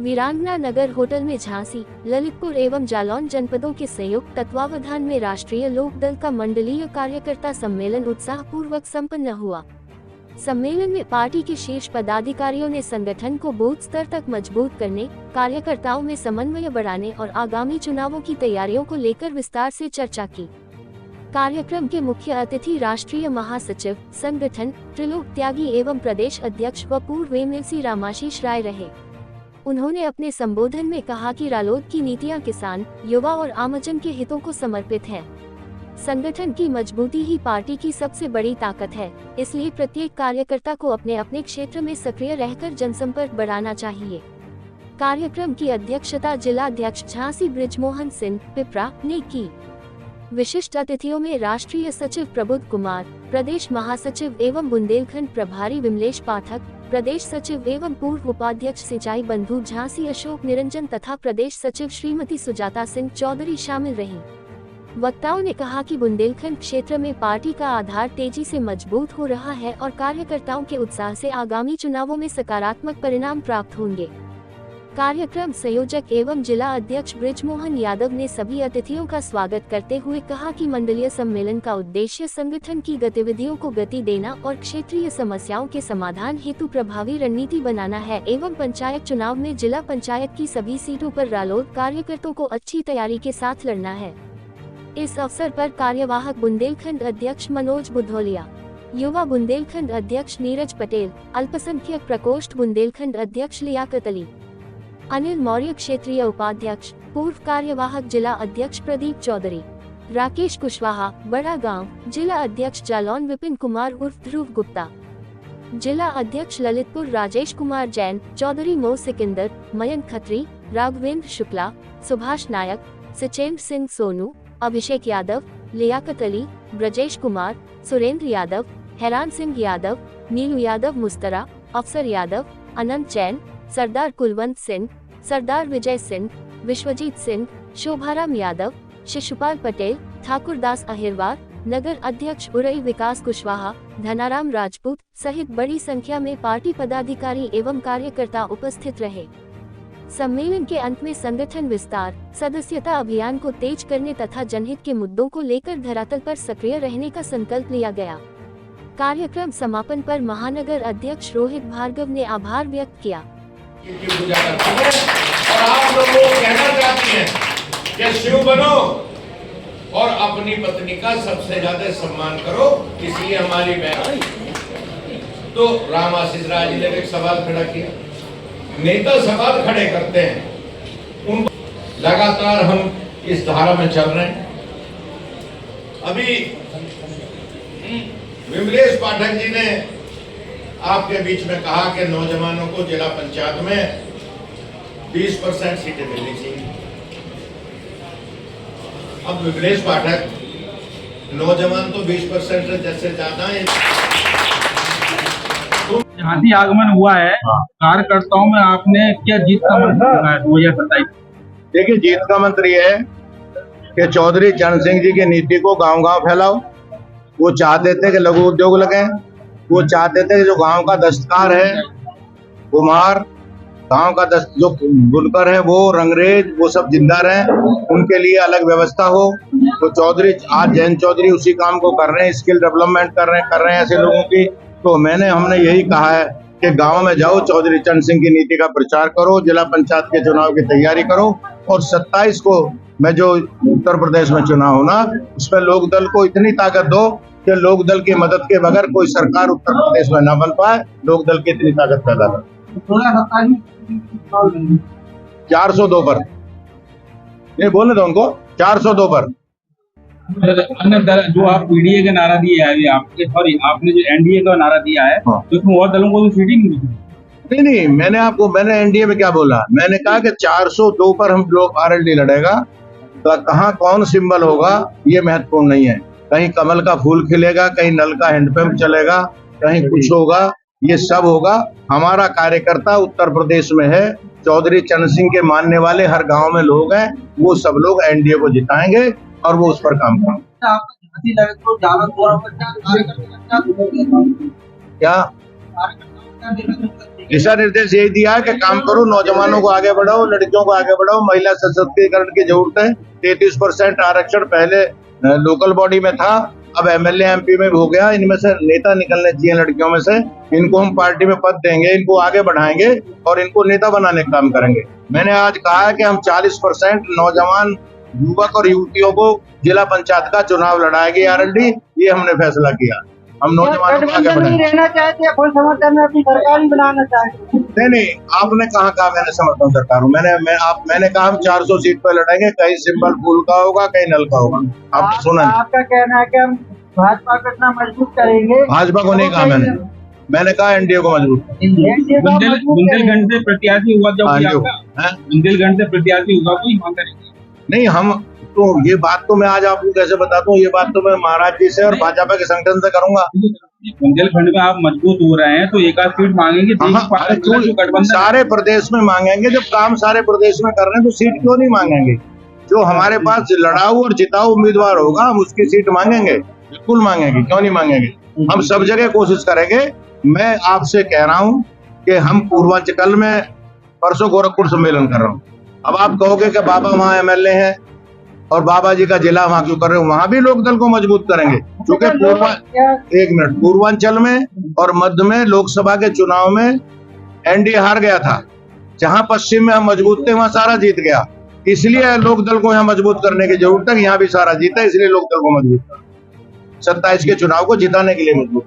वीरांगना नगर होटल में झांसी, ललितपुर एवं जालौन जनपदों के संयुक्त तत्वावधान में राष्ट्रीय लोकदल का मंडलीय कार्यकर्ता सम्मेलन उत्साहपूर्वक संपन्न हुआ। सम्मेलन में पार्टी के शीर्ष पदाधिकारियों ने संगठन को बूथ स्तर तक मजबूत करने, कार्यकर्ताओं में समन्वय बढ़ाने और आगामी चुनावों की तैयारियों को लेकर विस्तार से चर्चा की। कार्यक्रम के मुख्य अतिथि राष्ट्रीय महासचिव संगठन त्रिलोक त्यागी एवं प्रदेश अध्यक्ष व पूर्व एमएलसी रामाशीष राय रहे। उन्होंने अपने संबोधन में कहा कि रालोद की नीतियां किसान, युवा और आमजन के हितों को समर्पित है। संगठन की मजबूती ही पार्टी की सबसे बड़ी ताकत है, इसलिए प्रत्येक कार्यकर्ता को अपने अपने क्षेत्र में सक्रिय रहकर जनसंपर्क बढ़ाना चाहिए। कार्यक्रम की अध्यक्षता जिला अध्यक्ष झांसी बृजमोहन सिंह पिपरा ने की। विशिष्ट अतिथियों में राष्ट्रीय सचिव प्रबुद्ध कुमार, प्रदेश महासचिव एवं बुंदेलखंड प्रभारी विमलेश पाठक, प्रदेश सचिव एवं पूर्व उपाध्यक्ष सिंचाई बंधु झांसी अशोक निरंजन तथा प्रदेश सचिव श्रीमती सुजाता सिंह चौधरी शामिल रहीं। वक्ताओं ने कहा कि बुंदेलखंड क्षेत्र में पार्टी का आधार तेजी से मजबूत हो रहा है और कार्यकर्ताओं के उत्साह से आगामी चुनावों में सकारात्मक परिणाम प्राप्त होंगे। कार्यक्रम संयोजक एवं जिला अध्यक्ष बृजमोहन यादव ने सभी अतिथियों का स्वागत करते हुए कहा कि मंडलीय सम्मेलन का उद्देश्य संगठन की गतिविधियों को गति देना और क्षेत्रीय समस्याओं के समाधान हेतु प्रभावी रणनीति बनाना है एवं पंचायत चुनाव में जिला पंचायत की सभी सीटों पर रालोद कार्यकर्ताओं को अच्छी तैयारी के साथ लड़ना है। इस अवसर पर कार्यवाहक बुंदेलखंड अध्यक्ष मनोज बुधौलिया, युवा बुंदेलखंड अध्यक्ष नीरज पटेल, अल्पसंख्यक प्रकोष्ठ बुंदेलखंड अध्यक्ष लियाकत अली, अनिल मौर्य क्षेत्रीय उपाध्यक्ष, पूर्व कार्यवाहक जिला अध्यक्ष प्रदीप चौधरी, राकेश कुशवाहा बड़ा गांव, जिला अध्यक्ष जालौन विपिन कुमार उर्फ ध्रुव गुप्ता, जिला अध्यक्ष ललितपुर राजेश कुमार जैन, चौधरी मो सिकंदर, मयंक खत्री, राघवेंद्र शुक्ला, सुभाष नायक, सचेंद्र सिंह सोनू, अभिषेक यादव, लियाकत अली, ब्रजेश कुमार, सुरेंद्र यादव, हैरान सिंह यादव, नीलू यादव मुस्तरा, अफसर यादव, अनंत जैन, सरदार कुलवंत सिंह, सरदार विजय सिंह, विश्वजीत सिंह, शोभाराम यादव, शिशुपाल पटेल, ठाकुरदास अहिरवार, नगर अध्यक्ष उरई विकास कुशवाहा, धनाराम राजपूत सहित बड़ी संख्या में पार्टी पदाधिकारी एवं कार्यकर्ता उपस्थित रहे। सम्मेलन के अंत में संगठन विस्तार, सदस्यता अभियान को तेज करने तथा जनहित के मुद्दों को लेकर धरातल पर सक्रिय रहने का संकल्प लिया गया। कार्यक्रम समापन पर महानगर अध्यक्ष रोहित भार्गव ने आभार व्यक्त किया। पूजा करती है और आप लोग कहना चाहती हैं कि शिव बनो और अपनी पत्नी का सबसे ज्यादा सम्मान करो, इसलिए हमारी बहन तो रामाशीष राय जी ने एक सवाल खड़ा किया। नेता सवाल खड़े करते हैं, उन लगातार हम इस धारा में चल रहे हैं। अभी विमलेश पाठक जी ने आपके बीच में कहा कि नौजवानों को जिला पंचायत में 20% सीटें मिलनी चाहिए। अब विमलेश पाठक, नौजवान तो 20% जैसे ज्यादा है। झांसी आगमन हुआ है, कार्यकर्ताओं में आपने क्या जीत का मंत्र दिया है 2027? देखिए, जीत का मंत्र ये है कि चौधरी चरण सिंह जी की नीति को गांव-गांव फैलाओ। वो चाहते थे कि लघु उद्योग लगे, वो चाहते थे कि जो गांव का दस्तकार है, कुम्हार, गांव का जो बुनकर है, वो रंगरेज, वो सब जिंदा रहे, उनके लिए अलग व्यवस्था हो। तो चौधरी आज जैन चौधरी उसी काम को कर रहे हैं, स्किल डेवलपमेंट कर रहे हैं ऐसे लोगों की। तो हमने यही कहा है कि गांव में जाओ, चौधरी चरण सिंह की नीति का प्रचार करो, जिला पंचायत के चुनाव की तैयारी करो और 27 को मैं जो उत्तर प्रदेश में चुनाव होना, उसमें लोकदल को इतनी ताकत दो कि लोकदल की मदद के बगैर कोई सरकार उत्तर प्रदेश में न बन पाए। लोकदल की इतनी ताकत पैदा करो। 402 पर ये बोलने दो उनको, 402 पर। अन्य दल जो आप पीडीए का नारा दिया है, आपने जो एनडीए का नारा दिया है, तो और दलों को तो सीट ही नहीं। नहीं, मैंने एनडीए में क्या बोला, मैंने कहा कि 402 पर हम लोग आरएलडी लड़ेगा। तो कहाँ कौन सिंबल होगा ये महत्वपूर्ण नहीं है। कहीं कमल का फूल खिलेगा, कहीं नल का हैंडपंप चलेगा, कहीं कुछ होगा, ये सब होगा। हमारा कार्यकर्ता उत्तर प्रदेश में है, चौधरी चरण सिंह के मानने वाले हर गांव में लोग हैं, वो सब लोग एनडीए को जिताएंगे और वो उस पर काम करेंगे। क्या दिशा निर्देश यही दिया है कि काम करो, नौजवानों को आगे बढ़ाओ, लड़कियों को आगे बढ़ाओ, महिला सशक्तिकरण की जरूरत है। 33% आरक्षण पहले लोकल बॉडी में था, अब एमएलए एमपी में भी हो गया। इनमें से नेता निकलने चाहिए लड़कियों में से, इनको हम पार्टी में पद देंगे, इनको आगे बढ़ाएंगे और इनको नेता बनाने का काम करेंगे। मैंने आज कहा है कि हम 40% नौजवान युवक और युवतियों को जिला पंचायत का चुनाव लड़ाएगी आरएलडी, ये हमने फैसला किया। हम नौजवानों को आगे बढ़ाएंगे। रहना चाहते हैं, फुल समर्थन में अपनी सरकार ही बनाना चाहते हैं। नहीं, आपने कहा मैंने समर्थन सरकार हूँ। मैंने कहा हम 400 सीट पर लड़ेंगे, कहीं सिंबल फूल का होगा, कहीं नल का होगा। आपने सुना नहीं? आपका कहना है कि हम भाजपा को इतना मजबूत करेंगे। भाजपा को नहीं कहा मैंने कहा एनडीए को मजबूत। बुंदेलखंड से प्रत्याशी हुआ जब आपका, बुंदेलखंड से प्रत्याशी हुआ कोई मांग करेंगे? नहीं, हम तो ये बात तो मैं आज आपको कैसे बताता हूँ, ये बात तो मैं महाराज जी से और भाजपा के संगठन से करूंगा। बुंदेलखंड में आप मजबूत हो रहे हैं तो एक आध सीट मांगेंगे। सारे प्रदेश में मांगेंगे, जब काम सारे प्रदेश में कर रहे हैं तो सीट क्यों नहीं मांगेंगे? जो हमारे पास लड़ाऊ और जिताऊ उम्मीदवार होगा हम उसकी सीट मांगेंगे, बिल्कुल मांगेंगे, क्यों नहीं मांगेंगे। हम सब जगह कोशिश करेंगे। मैं आपसे कह रहा हूँ कि हम पूर्वांचल में परसों गोरखपुर सम्मेलन कर रहा हूँ। अब आप कहोगे कि बाबा वहाँ एमएलए हैं और बाबा जी का जिला वहां क्यों कर रहे हो? वहां भी लोकदल को मजबूत करेंगे, क्योंकि पूर्वांचल में और मध्य में लोकसभा के चुनाव में एनडीए हार गया था। जहां पश्चिम में हम मजबूत थे वहां सारा जीत गया, इसलिए लोकदल को यहाँ मजबूत करने की जरूरत है। यहाँ भी सारा जीता, इसलिए लोकदल को मजबूत कर 27 के चुनाव को जिताने के लिए मजबूत।